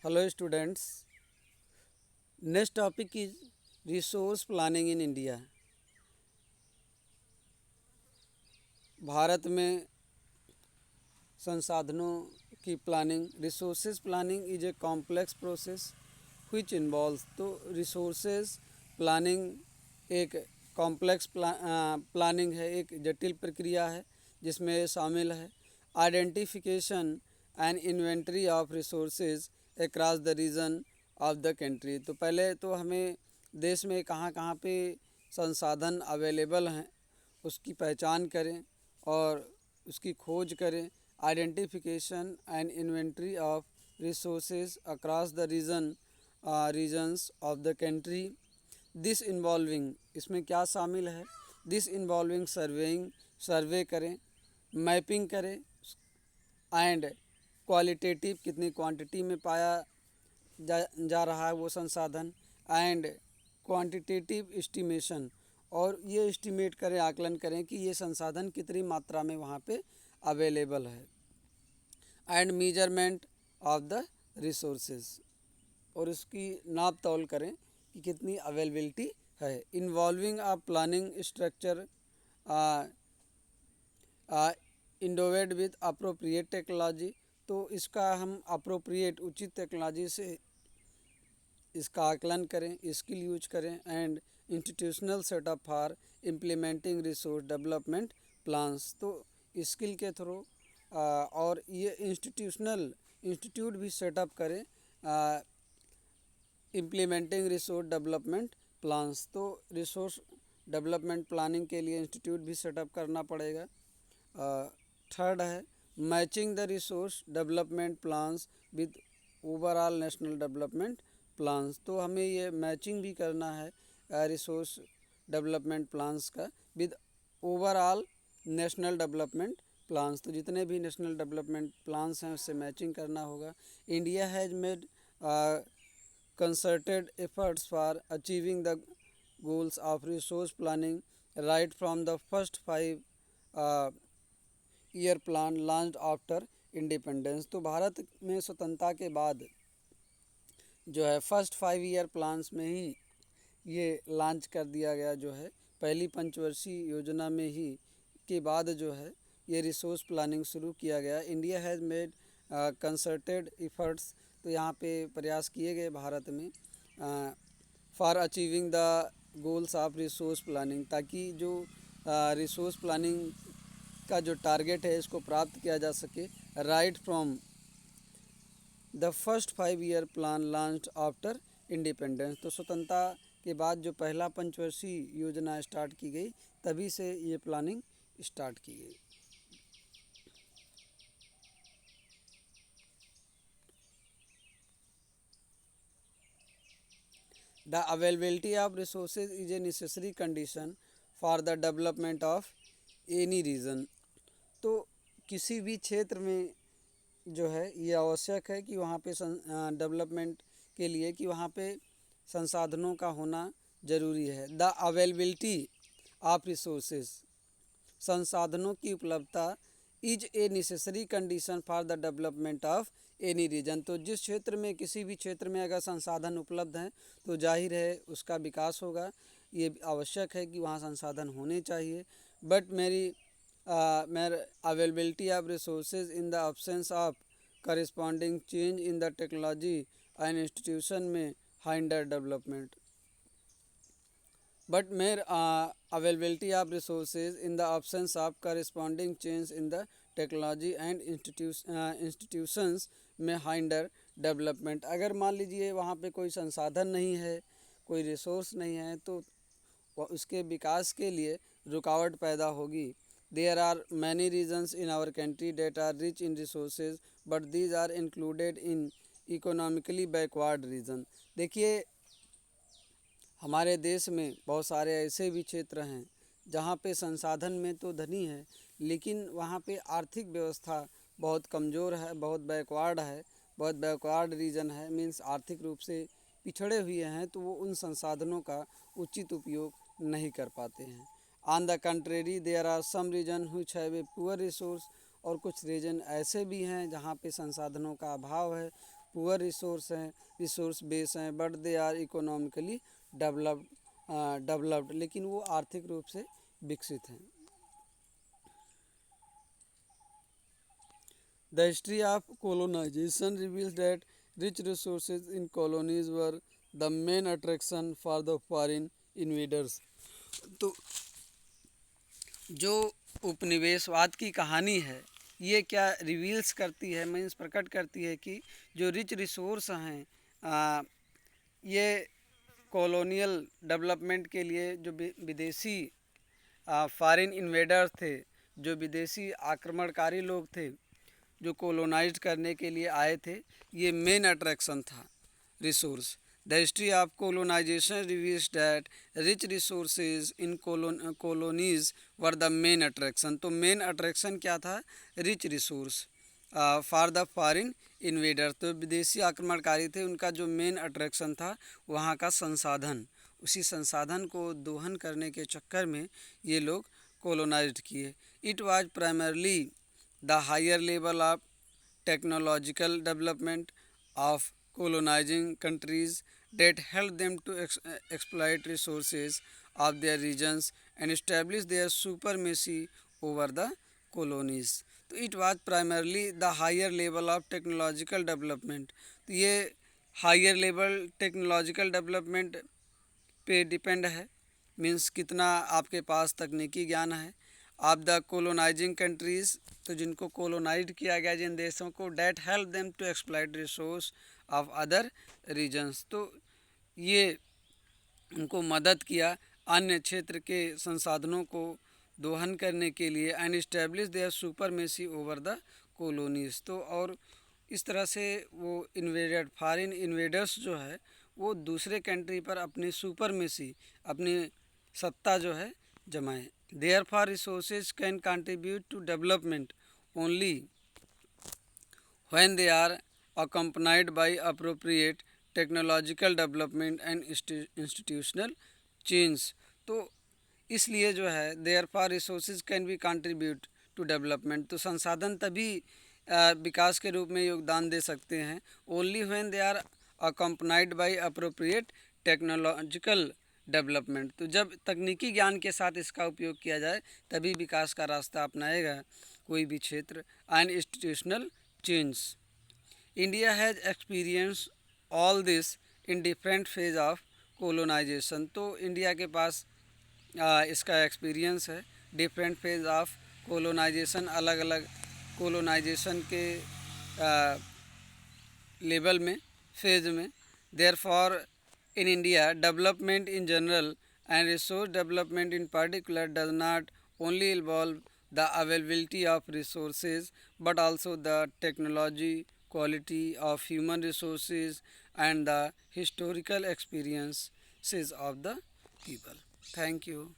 Hello students. Next topic is resource planning in India. Bharat में संसाधनों की planning resources planning is a complex process which involves तो resources planning एक complex planning है, एक जटिल प्रक्रिया है जिसमें शामिल है identification and inventory of resources across the region of the country. तो पहले तो हमें देश में कहाँ कहाँ पे संसाधन अवेलेबल हैं उसकी पहचान करें और उसकी खोज करें। Identification and inventory of resources across the regions of the country. This involving इसमें क्या शामिल है? दिस इन्वॉल्विंग सर्वे करें, मैपिंग करें एंड क्वालिटेटिव कितनी क्वांटिटी में पाया जा रहा है वो संसाधन एंड क्वांटिटेटिव एस्टिमेशन और ये एस्टिमेट करें, आकलन करें कि ये संसाधन कितनी मात्रा में वहाँ पे अवेलेबल है and measurement of the resources और उसकी नाप तौल करें कि कितनी अवेलेबिलिटी है। Involving a planning structure endowed with appropriate technology. तो इसका हम अप्रोप्रिएट उचित टेक्नोलॉजी से इसका आकलन करें, स्किल यूज करें and institutional setup for implementing resource development plans. तो स्किल के थ्रू और ये इंस्टीट्यूट भी सेटअप करें इम्प्लीमेंटिंग रिसोर्स डेवलपमेंट प्लान्स। तो रिसोर्स डेवलपमेंट प्लानिंग के लिए इंस्टीट्यूट भी सेटअप करना पड़ेगा। थर्ड है matching the resource development plans with overall national development plans. तो हमें ये मैचिंग भी करना है रिसोर्स डेवलपमेंट प्लान्स का with overall national development plans. तो जितने भी नेशनल डेवलपमेंट प्लान्स हैं उससे मैचिंग करना होगा। India has made concerted efforts for achieving the goals of resource planning right from the first 5 year plan launched after independence। तो भारत में स्वतंत्रता के बाद जो है फर्स्ट 5 year प्लान्स में ही ये लॉन्च कर दिया गया, जो है पहली पंचवर्षीय योजना में ही के बाद जो है ये रिसोर्स प्लानिंग शुरू किया गया। India has made concerted efforts. तो यहाँ पे प्रयास किए गए भारत में for achieving the goals of resource planning, ताकि जो रिसोर्स प्लानिंग का जो टारगेट है इसको प्राप्त किया जा सके। Right from the first 5 year plan launched after independence. तो स्वतंत्रता के बाद जो पहला पंचवर्षीय योजना स्टार्ट की गई तभी से ये प्लानिंग स्टार्ट की गई। The availability of resources is a necessary condition for the development of any region। तो किसी भी क्षेत्र में जो है ये आवश्यक है कि वहाँ पे डेवलपमेंट के लिए कि वहाँ पे संसाधनों का होना ज़रूरी है। द अवेलेबिलिटी ऑफ रिसोर्सेज संसाधनों की उपलब्धता is a necessary condition for the development of any region. तो जिस क्षेत्र में किसी भी क्षेत्र में अगर संसाधन उपलब्ध हैं तो जाहिर है उसका विकास होगा। ये आवश्यक है कि वहाँ संसाधन होने चाहिए। बट मेरी availability of resources in the absence of corresponding change in the technology and institution में hinder development. but mere availability of resources in the absence of corresponding change in the technology and institutions में hinder development. अगर मान लीजिए वहाँ पे कोई संसाधन नहीं है, कोई रिसोर्स नहीं है तो उसके विकास के लिए रुकावट पैदा होगी। There are many regions in our country that are rich in resources but these are included in economically backward region. देखिए हमारे देश में बहुत सारे ऐसे भी क्षेत्र हैं जहाँ पे संसाधन में तो धनी है लेकिन वहाँ पे आर्थिक व्यवस्था बहुत कमज़ोर है, बहुत बैकवर्ड रीजन है, मीन्स आर्थिक रूप से पिछड़े हुए हैं, तो वो उन संसाधनों का उचित उपयोग नहीं कर पाते हैं। On the contrary there are some region which have a poor resource. और कुछ रीजन ऐसे भी हैं जहाँ पे संसाधनों का अभाव है, पुअर रिसोर्स हैं, रिसोर्स बेस हैं, but they are economically developed, लेकिन वो आर्थिक रूप से विकसित हैं। The history of colonization reveals that rich resources in colonies were the main attraction for the foreign invaders. तो जो उपनिवेशवाद की कहानी है ये क्या रिवील्स करती है, मीन्स प्रकट करती है कि जो रिच रिसोर्स हैं ये कॉलोनियल डेवलपमेंट के लिए जो विदेशी फॉरेन इन्वेडर्स थे, जो विदेशी आक्रमणकारी लोग थे जो कोलोनाइज करने के लिए आए थे, ये मेन अट्रैक्शन था resource. The history of colonisation reveals that rich resources in colonies were the main attraction. तो मेन अट्रैक्शन क्या था? Rich resource for the foreign invader. तो विदेशी आक्रमणकारी थे, उनका जो मेन अट्रैक्शन था वहाँ का संसाधन, उसी संसाधन को दोहन करने के चक्कर में ये लोग कोलोनाइज्ड किए। It was primarily the higher level of technological development of colonizing countries that helped them to exploit resources of their regions and establish their supremacy over the colonies. तो it was primarily the higher level of technological development. तो ये higher level technological development पे depend है, means कितना आपके पास तकनीकी ज्ञान है। ऑफ द कोलोनाइजिंग कंट्रीज़, तो जिनको कोलोनाइज किया गया जिन देशों को, that help them to exploit resource of other regions, तो ये उनको मदद किया अन्य क्षेत्र के संसाधनों को दोहन करने के लिए। And establish there supremacy over the colonies. तो और इस तरह से वो इन्वेडेड फॉरेन इन्वेडर्स जो है वो दूसरे कंट्री पर अपनी सुपरमेसी, अपनी सत्ता जो है जमाएं। Therefore, resources can contribute to development only when they are accompanied by appropriate technological development and institutional change. तो इसलिए जो है therefore resources can be contribute to development, तो संसाधन तभी विकास के रूप में योगदान दे सकते हैं only when they are accompanied by appropriate technological development. तो जब तकनीकी ज्ञान के साथ इसका उपयोग किया जाए तभी विकास का रास्ता अपनाएगा कोई भी क्षेत्र। And institutional change. India has experience all this in different phase of colonisation. तो इंडिया के पास इसका एक्सपीरियंस है डिफरेंट फेज ऑफ कोलोनाइजेशन, अलग अलग कोलोनाइजेशन के लेवल में, फेज में। Therefore in India, development in general and resource development in particular does not only involve the availability of resources but also the technology, quality of human resources and the historical experiences of the people. Thank you.